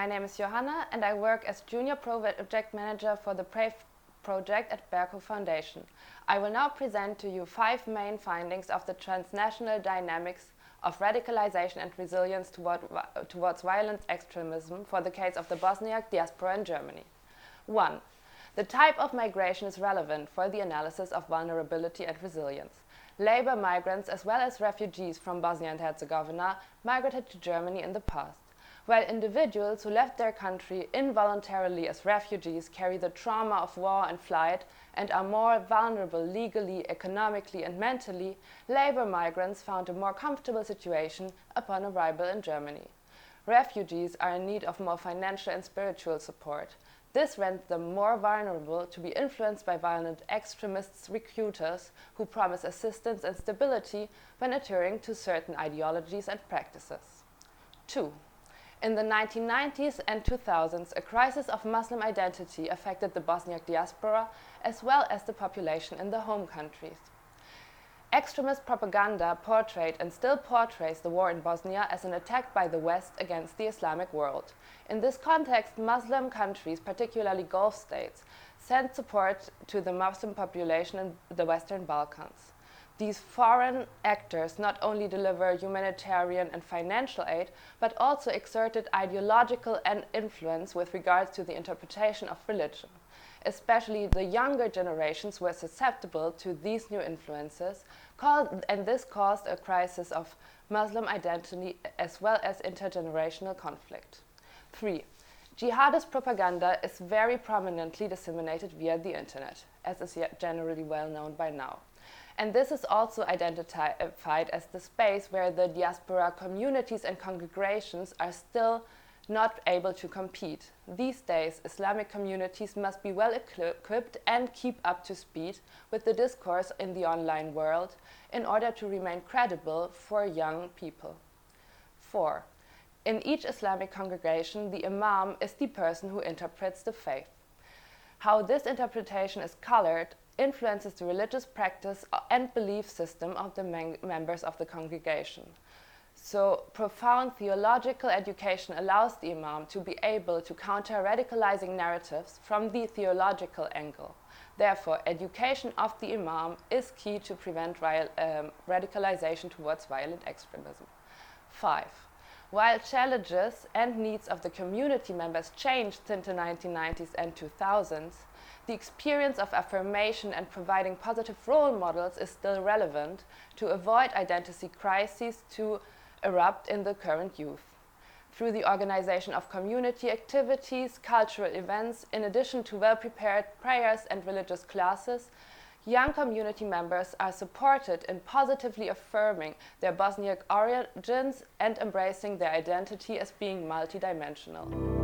my name is Johanna and I work as Junior Project Manager for the PAVE Project at Berko Foundation. I will now present to you 5 main findings of the transnational dynamics of radicalization and resilience towards violent extremism for the case of the Bosniak diaspora in Germany. 1. The type of migration is relevant for the analysis of vulnerability and resilience. Labor migrants as well as refugees from Bosnia and Herzegovina migrated to Germany in the past, while individuals who left their country involuntarily as refugees carry the trauma of war and flight and are more vulnerable legally, economically and mentally. Labor migrants found a more comfortable situation upon arrival in Germany. Refugees are in need of more financial and spiritual support. This renders them more vulnerable to be influenced by violent extremists, recruiters who promise assistance and stability when adhering to certain ideologies and practices. 2. In the 1990s and 2000s, a crisis of Muslim identity affected the Bosniak diaspora as well as the population in the home countries. Extremist propaganda portrayed and still portrays the war in Bosnia as an attack by the West against the Islamic world. In this context, Muslim countries, particularly Gulf states, sent support to the Muslim population in the Western Balkans. These foreign actors not only deliver humanitarian and financial aid, but also exerted ideological influence with regards to the interpretation of religion. Especially the younger generations were susceptible to these new influences, and this caused a crisis of Muslim identity as well as intergenerational conflict. 3. Jihadist propaganda is very prominently disseminated via the internet, as is generally well known by now. And this is also identified as the space where the diaspora communities and congregations are still not able to compete. These days, Islamic communities must be well equipped and keep up to speed with the discourse in the online world in order to remain credible for young people. 4. In each Islamic congregation, the imam is the person who interprets the faith. How this interpretation is colored influences the religious practice and belief system of the members of the congregation. So, profound theological education allows the imam to be able to counter radicalizing narratives from the theological angle. Therefore, education of the imam is key to prevent radicalization towards violent extremism. 5. While challenges and needs of the community members changed since the 1990s and 2000s, the experience of affirmation and providing positive role models is still relevant to avoid identity crises to erupt in the current youth. Through the organization of community activities, cultural events, in addition to well-prepared prayers and religious classes, young community members are supported in positively affirming their Bosniak origins and embracing their identity as being multidimensional.